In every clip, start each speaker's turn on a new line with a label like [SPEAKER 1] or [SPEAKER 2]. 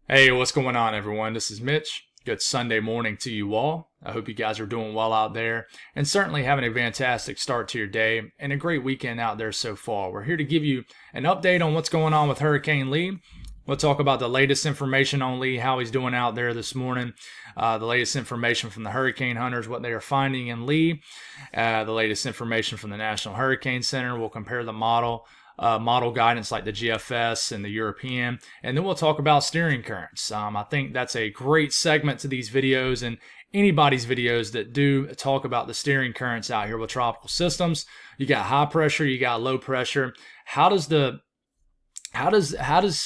[SPEAKER 1] Hey, what's going on, everyone? This is Mitch. Good Sunday morning to you all. I hope you guys are doing well out there and certainly having a fantastic start to your day and a great weekend out there so far. We're here to give you an update on what's going on with Hurricane Lee. We'll talk about the latest information on Lee, how he's doing out there this morning, the latest information from the hurricane hunters, what they are finding in Lee, the latest information from the National Hurricane Center. We'll compare the model guidance like the GFS and the European, and then we'll talk about steering currents. I think that's a great segment to these videos and anybody's videos that do talk about the steering currents out here with tropical systems. You got high pressure, you got low pressure. How does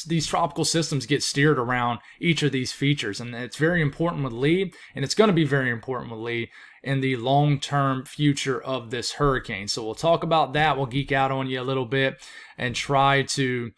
[SPEAKER 1] these tropical systems get steered around each of these features? And it's very important with Lee, and it's going to be very important with Lee in the long-term future of this hurricane. So we'll talk about that. We'll geek out on you a little bit and try to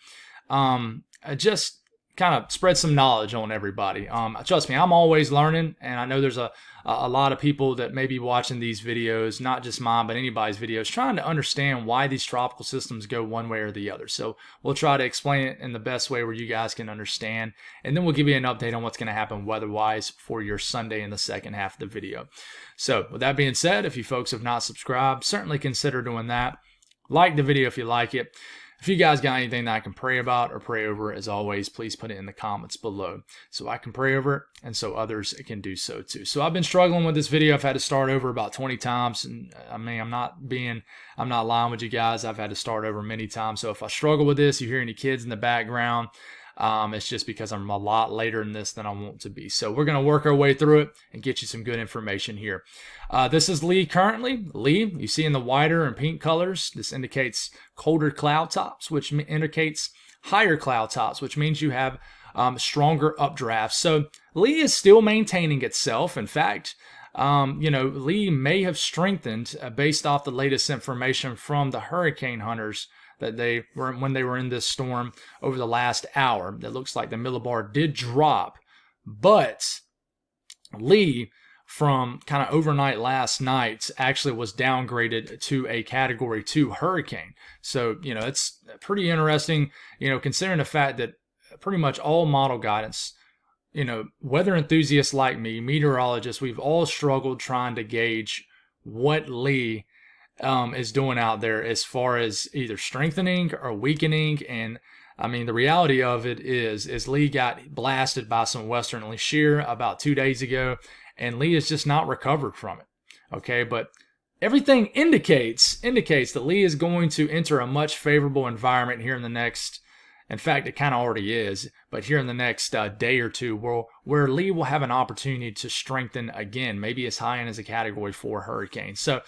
[SPEAKER 1] just kind of spread some knowledge on everybody. Trust me, I'm always learning, and I know there's a lot of people that may be watching these videos, not just mine, but anybody's videos, trying to understand why these tropical systems go one way or the other. So we'll try to explain it in the best way where you guys can understand, and then we'll give you an update on what's going to happen weather-wise for your Sunday in the second half of the video. So with that being said, if you folks have not subscribed, certainly consider doing that. Like the video if you like it. If you guys got anything that I can pray about or pray over, as always, please put it in the comments below so I can pray over it and so others can do so too. So I've been struggling with this video. I've had to start over about 20 times. And I mean, I'm not lying with you guys. I've had to start over many times. So if I struggle with this, you hear any kids in the background, it's just because I'm a lot later in this than I want to be. So we're going to work our way through it and get you some good information here. This is Lee currently. Lee, you see in the whiter and pink colors, this indicates colder cloud tops, which indicates higher cloud tops, which means you have stronger updrafts. So Lee is still maintaining itself. In fact, Lee may have strengthened based off the latest information from the hurricane hunters that they were when they were in this storm over the last hour. It looks like the millibar did drop, but Lee from kind of overnight last night actually was downgraded to a category 2 hurricane. So, it's pretty interesting, considering the fact that pretty much all model guidance, weather enthusiasts like me, meteorologists, we've all struggled trying to gauge what Lee is doing out there as far as either strengthening or weakening. And I mean, the reality of it is Lee got blasted by some westerly shear about 2 days ago, and Lee has just not recovered from it. Okay, but everything indicates that Lee is going to enter a much favorable environment here in the next, in fact, it kind of already is, but here in the next day or two, where Lee will have an opportunity to strengthen again, maybe as high end as a category 4 hurricane. So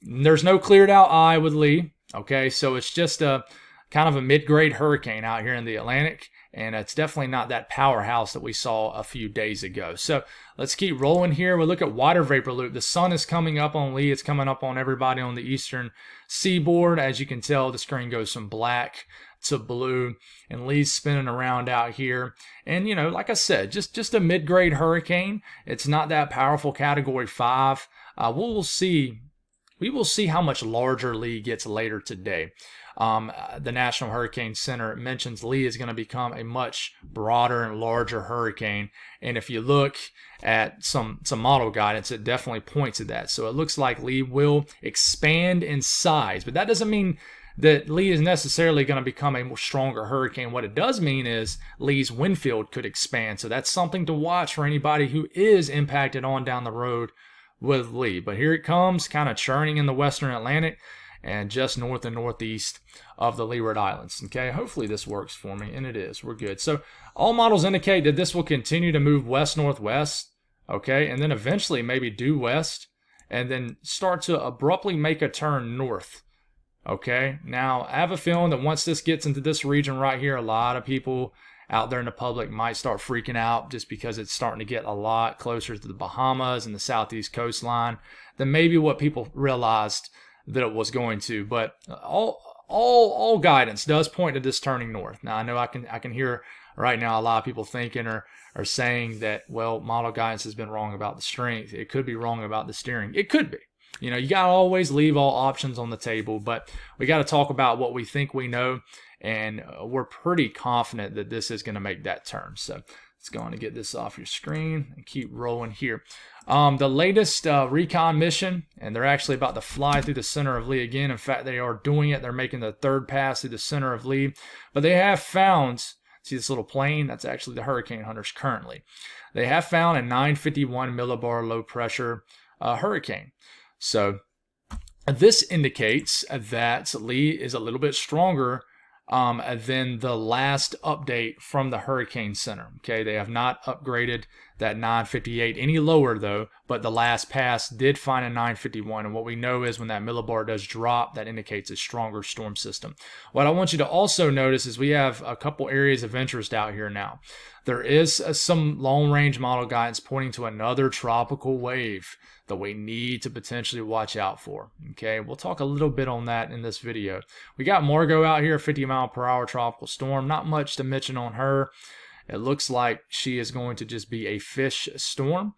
[SPEAKER 1] there's no cleared out eye with Lee. Okay, so it's just a kind of a mid-grade hurricane out here in the Atlantic, and it's definitely not that powerhouse that we saw a few days ago. So let's keep rolling here. We'll look at water vapor loop. The sun is coming up on Lee. It's coming up on everybody on the eastern seaboard. As you can tell, the screen goes from black to blue, and Lee's spinning around out here. And like I said, just a mid-grade hurricane. It's not that powerful, category 5. We will see how much larger Lee gets later today. The National Hurricane Center mentions Lee is going to become a much broader and larger hurricane. And if you look at some model guidance, it definitely points to that. So it looks like Lee will expand in size, but that doesn't mean that Lee is necessarily going to become a more stronger hurricane. What it does mean is Lee's wind field could expand. So that's something to watch for anybody who is impacted on down the road with Lee. But here it comes, kind of churning in the western Atlantic and just north and northeast of the Leeward Islands. Okay, hopefully this works for me, and it is. We're good. So all models indicate that this will continue to move west-northwest, okay, and then eventually maybe due west, and then start to abruptly make a turn north. Okay, now I have a feeling that once this gets into this region right here, a lot of people out there in the public might start freaking out just because it's starting to get a lot closer to the Bahamas and the southeast coastline than maybe what people realized that it was going to. But all guidance does point to this turning north. Now I know I can hear right now a lot of people thinking or saying that, well, model guidance has been wrong about the strength. It could be wrong about the steering. It could be. You got to always leave all options on the table, but we got to talk about what we think we know and we're pretty confident that this is going to make that turn. So let's go on and get this off your screen and keep rolling here. The latest recon mission, and they're actually about to fly through the center of Lee again. In fact, they are doing it. They're making the third pass through the center of Lee. But they have found, see this little plane? That's actually the hurricane hunters currently. They have found a 951 millibar low pressure hurricane. So this indicates that Lee is a little bit stronger than the last update from the Hurricane Center. Okay, they have not upgraded that 958 any lower though, but the last pass did find a 951, and what we know is when that millibar does drop, that indicates a stronger storm system. What I want you to also notice is we have a couple areas of interest out here now. There is some long-range model guidance pointing to another tropical wave that we need to potentially watch out for. Okay, we'll talk a little bit on that in this video. We got Margot out here, 50-mile-per-hour tropical storm. Not much to mention on her. It looks like she is going to just be a fish storm,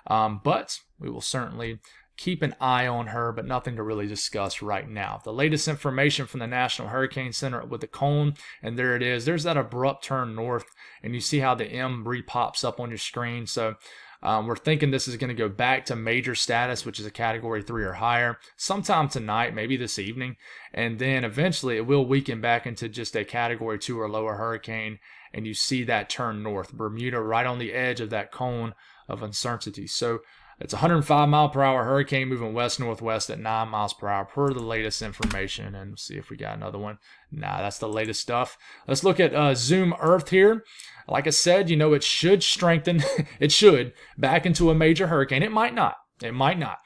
[SPEAKER 1] but we will certainly keep an eye on her, but nothing to really discuss right now. The latest information from the National Hurricane Center with the cone, and there it is. There's that abrupt turn north, and you see how the M re-pops up on your screen. So we're thinking this is going to go back to major status, which is a Category 3 or higher, sometime tonight, maybe this evening. And then eventually it will weaken back into just a Category 2 or lower hurricane. And you see that turn north. Bermuda right on the edge of that cone of uncertainty. So it's a 105-mile-per-hour hurricane moving west-northwest at 9 miles per hour per the latest information. And see if we got another one. Nah, that's the latest stuff. Let's look at Zoom Earth here. Like I said, you know, it should strengthen. It should back into a major hurricane. It might not. It might not.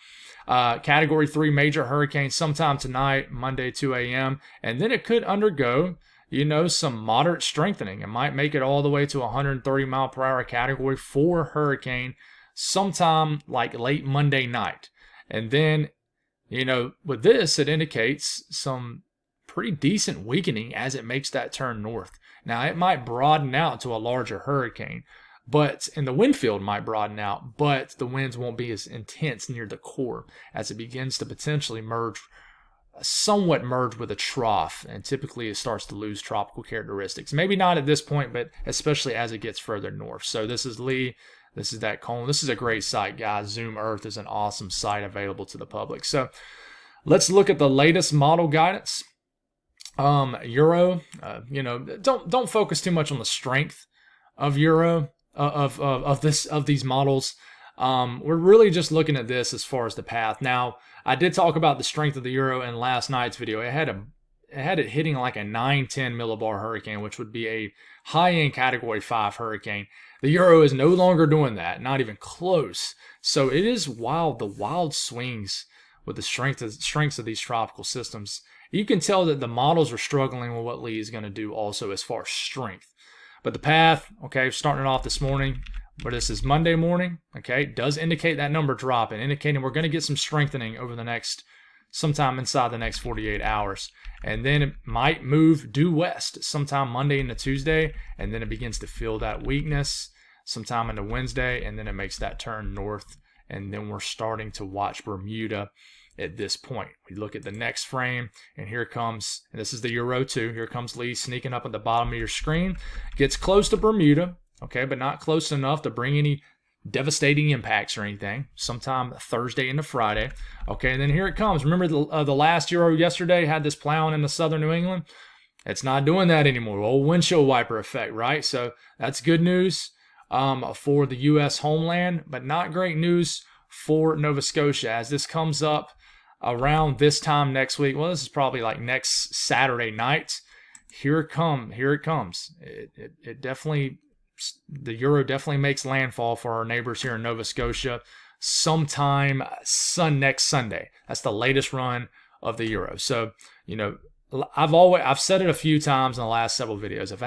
[SPEAKER 1] Category 3 major hurricane sometime tonight, Monday, 2 a.m. And then it could undergo, you know, some moderate strengthening. It might make it all the way to 130-mile-per-hour Category 4 hurricane sometime like late Monday night. And then, you know, with this, it indicates some pretty decent weakening as it makes that turn north. Now, it might broaden out to a larger hurricane, and the wind field might broaden out, but the winds won't be as intense near the core as it begins to potentially somewhat merge with a trough, and typically it starts to lose tropical characteristics. Maybe not at this point, but especially as it gets further north. So this is Lee. This is that cone. This is a great site, guys. Zoom Earth is an awesome site available to the public. So let's look at the latest model guidance. Euro, you know, don't focus too much on the strength of Euro, of these models. We're really just looking at this as far as the path. Now, I did talk about the strength of the Euro in last night's video. It had it hitting like a 910 millibar hurricane, which would be a high-end Category 5 hurricane. The Euro is no longer doing that, not even close. So it is wild, the wild swings with the strengths of these tropical systems. You can tell that the models are struggling with what Lee is going to do also as far as strength. But the path, okay, starting it off this morning, but this is Monday morning, okay, does indicate that number dropping, indicating we're going to get some strengthening over the next, sometime inside the next 48 hours. And then it might move due west sometime Monday into Tuesday, and then it begins to feel that weakness sometime into Wednesday, and then it makes that turn north, and then we're starting to watch Bermuda at this point. We look at the next frame, and here comes, and this is the Euro 2, here comes Lee sneaking up at the bottom of your screen, gets close to Bermuda, okay, but not close enough to bring any devastating impacts or anything, sometime Thursday into Friday, okay, and then here it comes. Remember the last Euro yesterday had this plowing into southern New England? It's not doing that anymore. Old windshield wiper effect, right? So that's good news for the U.S. homeland, but not great news for Nova Scotia as this comes up around this time next week. Well, this is probably like next Saturday night. Here it comes. It definitely, the Euro definitely makes landfall for our neighbors here in Nova Scotia sometime next Sunday. That's the latest run of the Euro. So, you know, I've said it a few times in the last several videos. If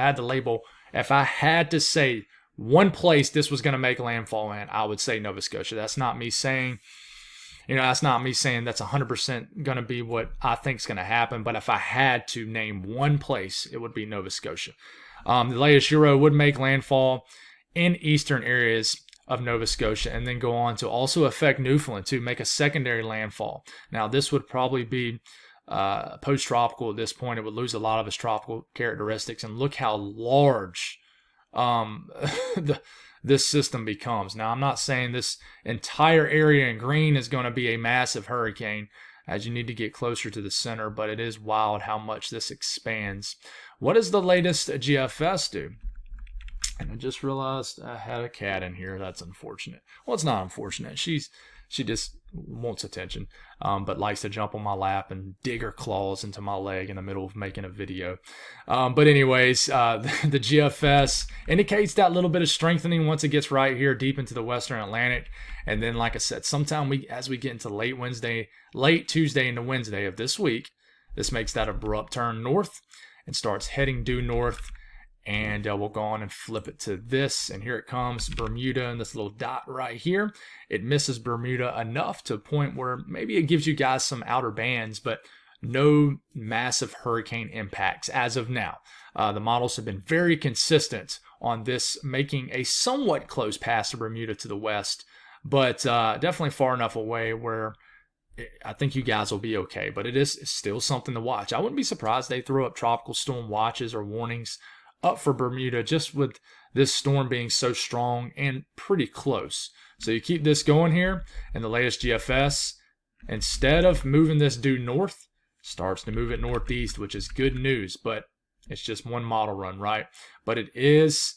[SPEAKER 1] I had to say one place this was going to make landfall in, I would say Nova Scotia. That's not me saying, that's 100% going to be what I think is going to happen. But if I had to name one place, it would be Nova Scotia. The latest Euro would make landfall in eastern areas of Nova Scotia and then go on to also affect Newfoundland to make a secondary landfall. Now, this would probably be post-tropical at this point. It would lose a lot of its tropical characteristics. And look how large this system becomes. Now, I'm not saying this entire area in green is going to be a massive hurricane, as you need to get closer to the center, but it is wild how much this expands. What does the latest GFS do? And I just realized I had a cat in here. That's unfortunate. Well, it's not unfortunate. She just wants attention, but likes to jump on my lap and dig her claws into my leg in the middle of making a video. But anyways, the GFS indicates that little bit of strengthening once it gets right here deep into the Western Atlantic. And then, like I said, sometime as we get into late Tuesday into Wednesday of this week, this makes that abrupt turn north and starts heading due north. And we'll go on and flip it to this. And here it comes, Bermuda, and this little dot right here. It misses Bermuda enough to a point where maybe it gives you guys some outer bands, but no massive hurricane impacts as of now. The models have been very consistent on this, making a somewhat close pass to Bermuda to the west, but definitely far enough away where I think you guys will be okay. But it is still something to watch. I wouldn't be surprised they throw up tropical storm watches or warnings up for Bermuda, just with this storm being so strong and pretty close. So you keep this going here, and the latest GFS, instead of moving this due north, starts to move it northeast, which is good news, but it's just one model run, right? But it is,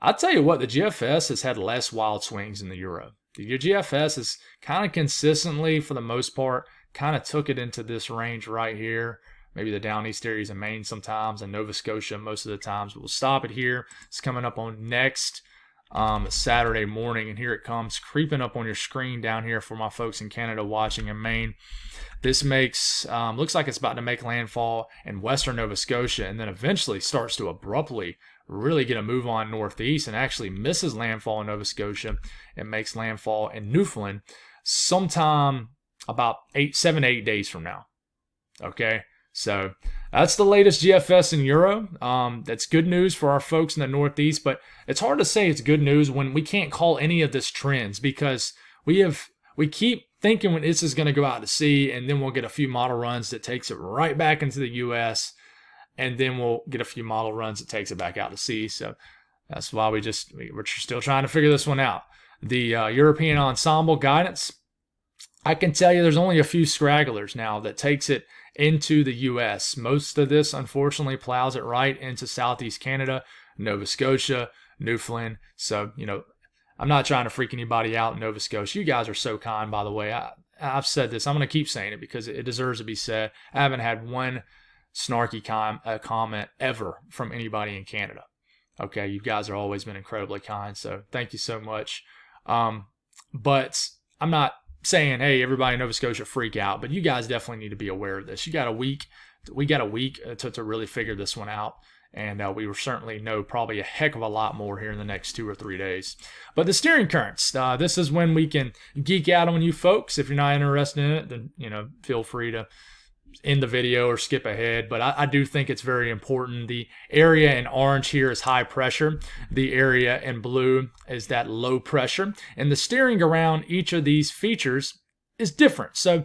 [SPEAKER 1] I'll tell you what, the GFS has had less wild swings than the Euro. The GFS is kind of consistently, for the most part, kind of took it into this range right here. Maybe the down east areas in Maine sometimes, and Nova Scotia most of the times. But we'll stop it here. It's coming up on next Saturday morning, and here it comes creeping up on your screen down here for my folks in Canada watching in Maine. This makes looks like it's about to make landfall in western Nova Scotia, and then eventually starts to abruptly really get a move on northeast and actually misses landfall in Nova Scotia and makes landfall in Newfoundland sometime about 7 to 8 days from now. Okay. So that's the latest GFS in Euro. That's good news for our folks in the Northeast, but it's hard to say it's good news when we can't call any of this trends, because we keep thinking when this is going to go out to sea, and then we'll get a few model runs that takes it right back into the U.S., and then we'll get a few model runs that takes it back out to sea. So that's why we're still trying to figure this one out. The European ensemble guidance, I can tell you there's only a few scragglers now that takes it into the U.S. Most of this, unfortunately, plows it right into southeast Canada, Nova Scotia, Newfoundland. So, I'm not trying to freak anybody out in Nova Scotia. You guys are so kind, by the way. I've said this. I'm going to keep saying it because it deserves to be said. I haven't had one snarky comment ever from anybody in Canada. Okay, you guys have always been incredibly kind, so thank you so much. But I'm not saying, hey, everybody in Nova Scotia freak out, but you guys definitely need to be aware of this. We got a week to really figure this one out, and we will certainly know probably a heck of a lot more here in the next 2 or 3 days. But the steering currents, this is when we can geek out on you folks. If you're not interested in it, then feel free to end the video or skip ahead. But I do think it's very important. The area in orange here is high pressure. The area in blue is that low pressure. And the steering around each of these features is different. So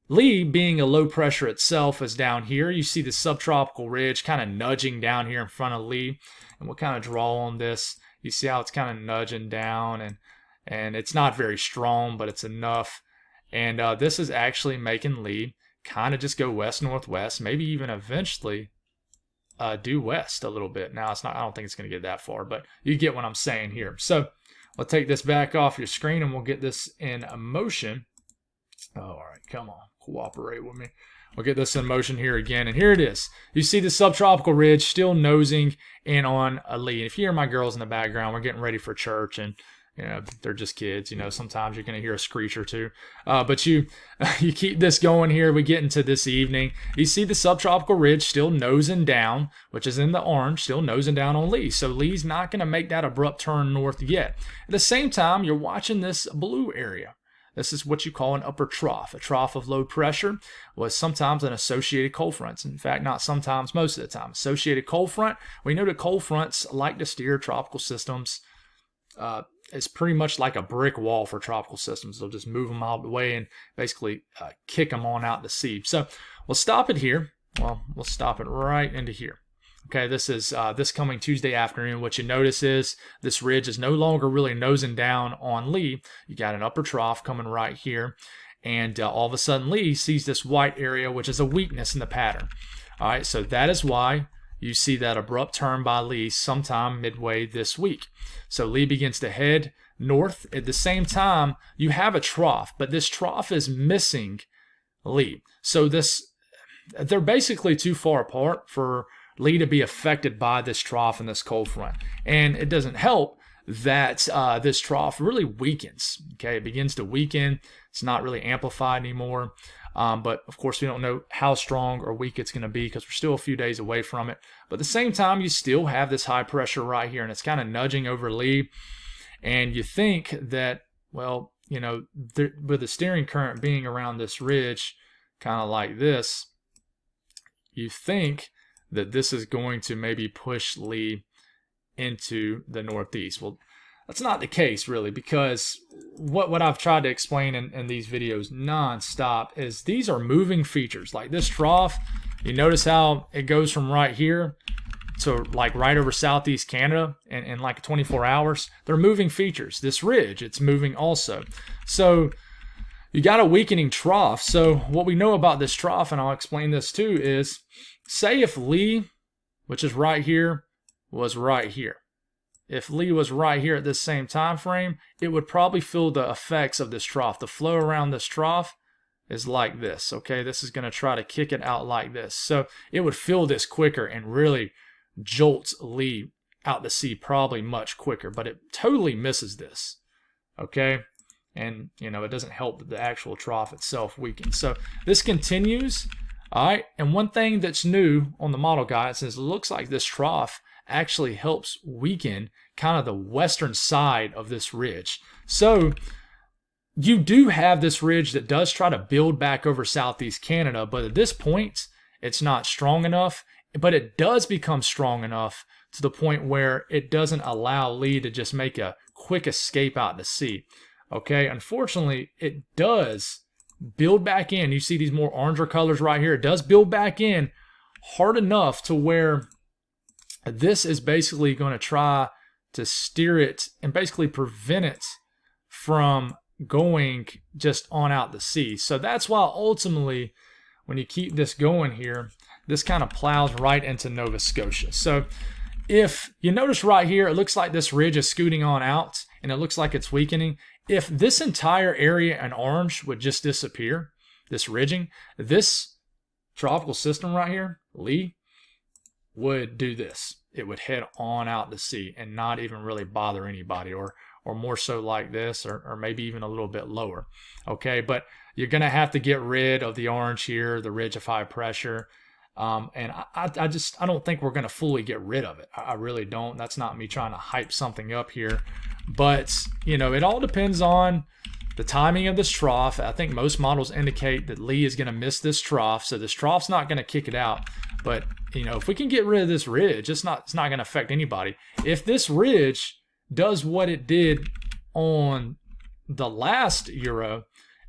[SPEAKER 1] Lee, being a low pressure itself, is down here. You see the subtropical ridge kind of nudging down here in front of Lee. And we'll kind of draw on this. You see how it's kind of nudging down, and it's not very strong, but it's enough. And this is actually making Lee kind of just go west-northwest, maybe even eventually due west a little bit. Now, I don't think it's going to get that far, but you get what I'm saying here. So I'll take this back off your screen, and we'll get this in motion. Oh, all right, come on, cooperate with me. We'll get this in motion here again, and here it is. You see the subtropical ridge still nosing in on a Lee. If you hear my girls in the background, we're getting ready for church, and they're just kids. Sometimes you're going to hear a screech or two. But you keep this going here. We get into this evening. You see the subtropical ridge still nosing down, which is in the orange, still nosing down on Lee. So Lee's not going to make that abrupt turn north yet. At the same time, you're watching this blue area. This is what you call an upper trough. A trough of low pressure was sometimes an associated cold fronts. In fact, not sometimes, most of the time. Associated cold front. We know that cold fronts like to steer tropical systems it's pretty much like a brick wall for tropical systems. They'll just move them out of the way and basically kick them on out to sea. So we'll stop it here. Well, we'll stop it right into here. Okay, this is this coming Tuesday afternoon. What you notice is this ridge is no longer really nosing down on Lee. You got an upper trough coming right here. And all of a sudden Lee sees this white area, which is a weakness in the pattern. All right, so that is why you see that abrupt turn by Lee sometime midway this week. So Lee begins to head north. At the same time, you have a trough, but this trough is missing Lee. So they're basically too far apart for Lee to be affected by this trough and this cold front. And it doesn't help that this trough really weakens. Okay, it begins to weaken. It's not really amplified anymore. But of course, we don't know how strong or weak it's going to be because we're still a few days away from it. But at the same time, you still have this high pressure right here, and it's kind of nudging over Lee. And you think that, well, you know, with the steering current being around this ridge, kind of like this, you think that this is going to maybe push Lee into the northeast. Well, that's not the case really, because what I've tried to explain in these videos nonstop is these are moving features. Like this trough, you notice how it goes from right here to like right over southeast Canada in like 24 hours. They're moving features. This ridge, it's moving also. So you got a weakening trough. So what we know about this trough, and I'll explain this too, is say if Lee, which is right here, was right here. If Lee was right here at this same time frame, it would probably feel the effects of this trough. The flow around this trough is like this, okay? This is going to try to kick it out like this. So it would feel this quicker and really jolts Lee out to sea probably much quicker, but it totally misses this, okay? And, you know, it doesn't help that the actual trough itself weakens. So this continues, all right? And one thing that's new on the model guide says it looks like this trough actually helps weaken kind of the western side of this ridge. So you do have this ridge that does try to build back over southeast Canada, but at this point, it's not strong enough, but it does become strong enough to the point where it doesn't allow Lee to just make a quick escape out to sea. Okay, unfortunately, it does build back in. You see these more oranger colors right here. It does build back in hard enough to where this is basically going to try to steer it and basically prevent it from going just on out to sea. So that's why ultimately, when you keep this going here, this kind of plows right into Nova Scotia. So if you notice right here, it looks like this ridge is scooting on out and it looks like it's weakening. If this entire area in orange would just disappear, this ridging, this tropical system right here, Lee, would do this. It would head on out to sea and not even really bother anybody, or more so like this, or maybe even a little bit lower. Okay, but you're going to have to get rid of the orange here, the ridge of high pressure. And I don't think we're going to fully get rid of it. I really don't. That's not me trying to hype something up here. But, you know, it all depends on the timing of this trough. I think most models indicate that Lee is going to miss this trough. So this trough's not going to kick it out. But, you know, if we can get rid of this ridge, it's not going to affect anybody. If this ridge does what it did on the last Euro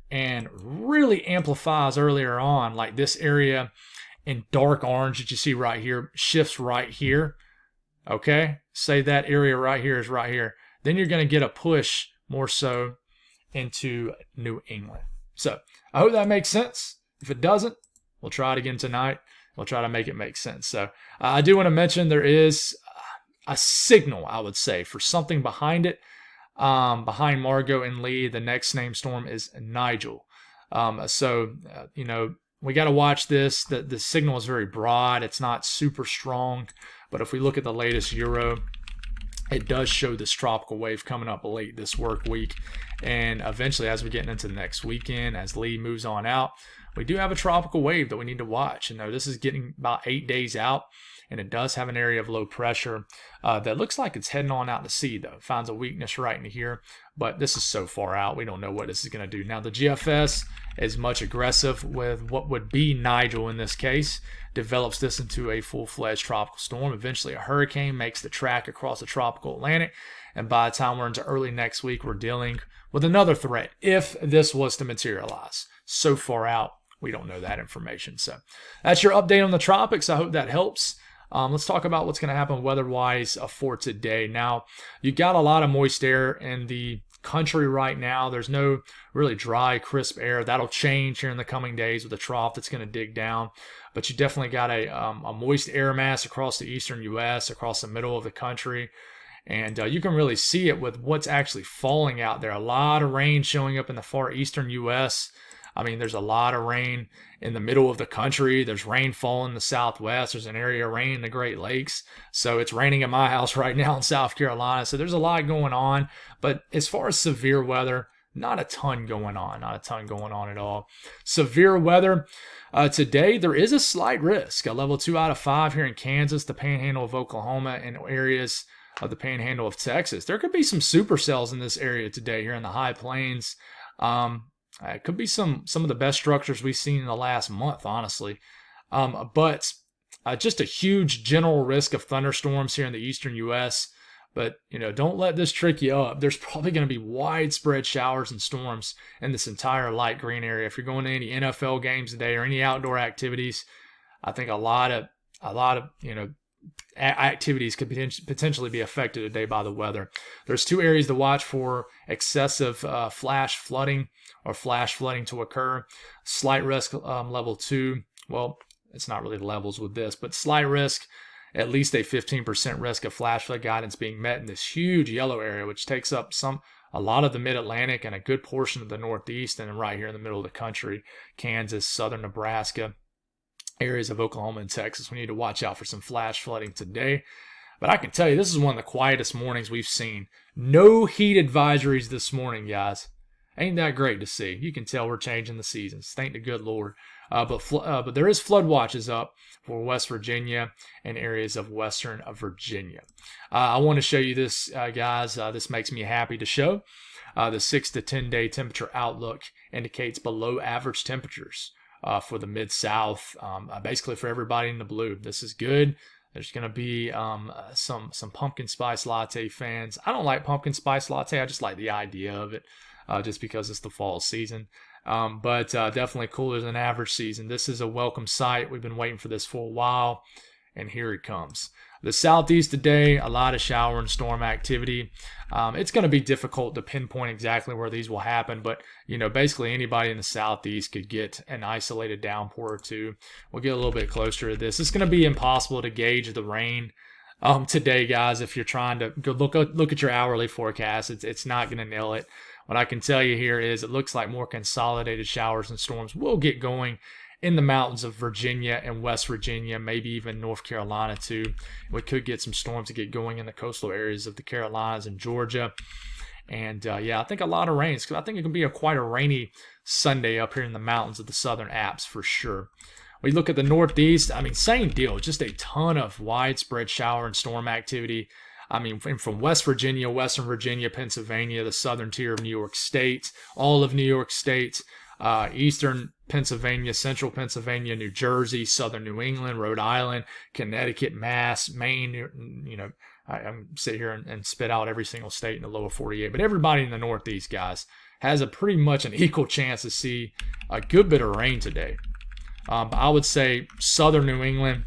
[SPEAKER 1] and really amplifies earlier on, like this area in dark orange that you see right here shifts right here, okay? Say that area right here is right here. Then you're going to get a push more so into New England. So I hope that makes sense. If it doesn't, we'll try it again tonight. We'll try to make it make sense. So I do want to mention there is a signal, I would say, for something behind it. Behind Margot and Lee, the next named storm is Nigel. You know, we got to watch this. The signal is very broad. It's not super strong. But if we look at the latest Euro, it does show this tropical wave coming up late this work week. And eventually, as we get into the next weekend, as Lee moves on out, we do have a tropical wave that we need to watch. You know, this is getting about 8 days out, and it does have an area of low pressure that looks like it's heading on out to sea, though. It finds a weakness right in here, but this is so far out, we don't know what this is going to do. Now, the GFS is much aggressive with what would be Nigel in this case, develops this into a full-fledged tropical storm. Eventually, a hurricane makes the track across the tropical Atlantic, and by the time we're into early next week, we're dealing with another threat if this was to materialize. So far out, we don't know that information. So that's your update on the tropics. I hope that helps. Let's talk about what's going to happen weather-wise for today. Now, you got a lot of moist air in the country right now. There's no really dry, crisp air. That'll change here in the coming days with a trough that's going to dig down. But you definitely got a moist air mass across the eastern U.S., across the middle of the country. And you can really see it with what's actually falling out there. A lot of rain showing up in the far eastern U.S. I mean, there's a lot of rain in the middle of the country. There's rainfall in the southwest. There's an area of rain in the Great Lakes. So it's raining at my house right now in South Carolina. So there's a lot going on. But as far as severe weather, not a ton going on. Not a ton going on at all. Severe weather. Today, there is a slight risk. A level 2 out of 5 here in Kansas, the panhandle of Oklahoma, and areas of the panhandle of Texas. There could be some supercells in this area today here in the high plains. It could be some of the best structures we've seen in the last month, honestly. But just a huge general risk of thunderstorms here in the eastern U.S. But, you know, don't let this trick you up. There's probably going to be widespread showers and storms in this entire light green area. If you're going to any NFL games today or any outdoor activities, I think a lot of you know, activities could potentially be affected today by the weather. There's 2 areas to watch for excessive flash flooding or flash flooding to occur. Slight risk level 2. Well, it's not really levels with this, but slight risk, at least a 15% risk of flash flood guidance being met in this huge yellow area, which takes up a lot of the mid-Atlantic and a good portion of the Northeast, and right here in the middle of the country, Kansas, southern Nebraska, areas of Oklahoma and Texas. We need to watch out for some flash flooding today. But I can tell you, this is one of the quietest mornings we've seen. No heat advisories this morning, guys. Ain't that great to see? You can tell we're changing the seasons. Thank the good Lord. But there is flood watches up for West Virginia and areas of western Virginia. I want to show you this, guys. This makes me happy to show. The 6 to 10 day temperature outlook indicates below average temperatures for the Mid-South, basically for everybody in the blue. This is good. There's going to be some pumpkin spice latte fans. I don't like pumpkin spice latte. I just like the idea of it just because it's the fall season. But definitely cooler than average season. This is a welcome sight. We've been waiting for this for a while, and here it comes. The Southeast today, a lot of shower and storm activity. It's going to be difficult to pinpoint exactly where these will happen, but you know, basically anybody in the Southeast could get an isolated downpour or two. We'll get a little bit closer to this. It's going to be impossible to gauge the rain today, guys. If you're trying to go look at your hourly forecast, it's not going to nail it. What I can tell you here is it looks like more consolidated showers and storms will get going in the mountains of Virginia and West Virginia, maybe even North Carolina too. We could get some storms to get going in the coastal areas of the Carolinas and Georgia. And yeah, I think a lot of rain. I think it can be quite a rainy Sunday up here in the mountains of the southern Alps for sure. We look at the Northeast, I mean, same deal, just a ton of widespread shower and storm activity. I mean, from West Virginia, Western Virginia, Pennsylvania, the southern tier of New York State, all of New York State, eastern Pennsylvania, central Pennsylvania, New Jersey, southern New England, Rhode Island, Connecticut, Mass, Maine. You know, I'm sit here and spit out every single state in the lower 48. But everybody in the Northeast, guys, has a pretty much an equal chance to see a good bit of rain today. I would say southern New England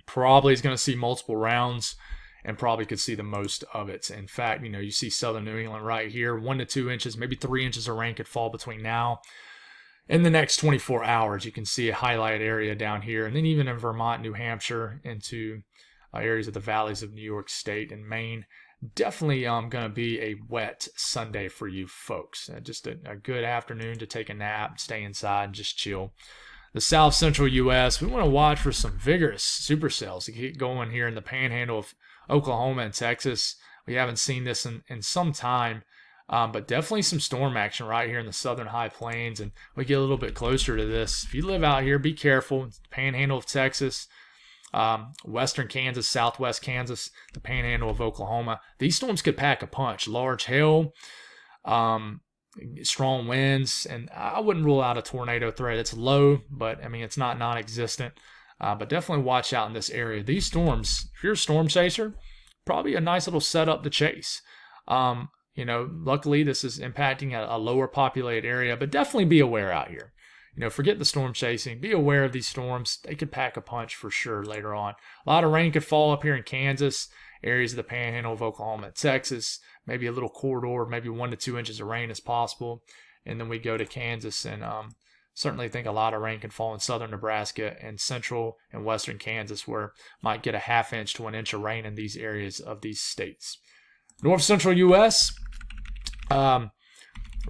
[SPEAKER 1] probably is going to see multiple rounds and probably could see the most of it. In fact, you know, you see southern New England right here, 1 to 2 inches, maybe 3 inches of rain could fall between now and the next 24 hours. You can see a highlighted area down here, and then even in Vermont, New Hampshire, into areas of the valleys of New York State and Maine. Definitely going to be a wet Sunday for you folks. Just a good afternoon to take a nap, stay inside, and just chill. The south central U.S., we want to watch for some vigorous supercells to get going here in the panhandle of Oklahoma and Texas. We haven't seen this in some time. But definitely some storm action right here in the southern high plains. And we get a little bit closer to this. If you live out here, be careful. It's the panhandle of Texas, western Kansas, southwest Kansas, the panhandle of Oklahoma. These storms could pack a punch. Large hail, strong winds, and I wouldn't rule out a tornado threat. It's low, but I mean, it's not non-existent. But definitely watch out in this area. These storms, if you're a storm chaser, probably a nice little setup to chase. Luckily this is impacting a lower populated area, but definitely be aware out here. Forget the storm chasing. Be aware of these storms. They could pack a punch for sure later on. A lot of rain could fall up here in Kansas, areas of the panhandle of Oklahoma and Texas, maybe a little corridor, maybe 1 to 2 inches of rain is possible. And then we go to Kansas, and certainly think a lot of rain can fall in southern Nebraska and central and western Kansas, where might get a 1/2 inch to 1 inch of rain in these areas of these states. North central U.S.,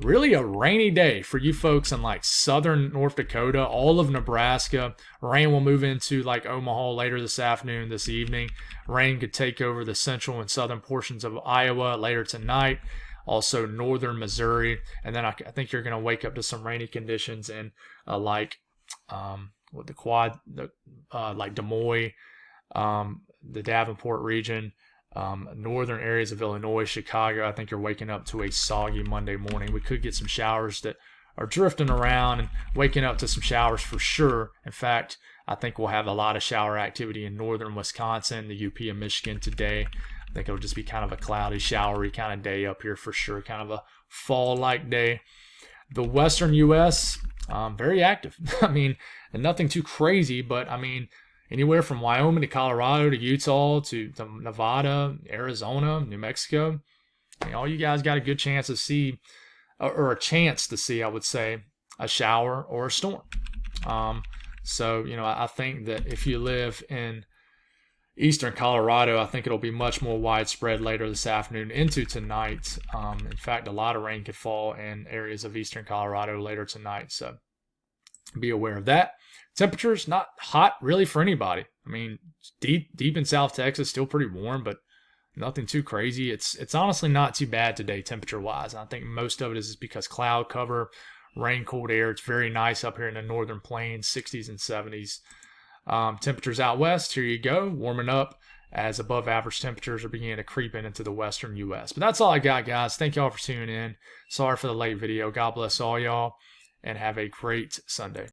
[SPEAKER 1] really a rainy day for you folks in like southern North Dakota, all of Nebraska. Rain will move into like Omaha later this afternoon, this evening. Rain could take over the central and southern portions of Iowa later tonight. Also northern Missouri. And then I think you're going to wake up to some rainy conditions in like Des Moines, the Davenport region, northern areas of Illinois, Chicago. I think you're waking up to a soggy Monday morning. We could get some showers that are drifting around and waking up to some showers for sure. In fact, I think we'll have a lot of shower activity in northern Wisconsin, the UP of Michigan today. I think it'll just be kind of a cloudy, showery kind of day up here for sure, kind of a fall-like day. The western U.S., very active. I mean, nothing too crazy, but I mean, anywhere from Wyoming to Colorado to Utah to Nevada, Arizona, New Mexico. I mean, all you guys got a good chance to see, or a chance to see, I would say, a shower or a storm. So, I think that if you live in eastern Colorado, I think it'll be much more widespread later this afternoon into tonight. In fact, a lot of rain could fall in areas of eastern Colorado later tonight. So be aware of that. Temperatures not hot really for anybody. I mean, deep in South Texas, still pretty warm, but nothing too crazy. It's honestly not too bad today, temperature-wise. I think most of it is because cloud cover, rain, cold air. It's very nice up here in the northern plains, 60s and 70s. Temperatures out west, here you go, warming up as above average temperatures are beginning to creep into the western U.S. But that's all I got, guys. Thank y'all for tuning in. Sorry for the late video. God bless all y'all, and have a great Sunday.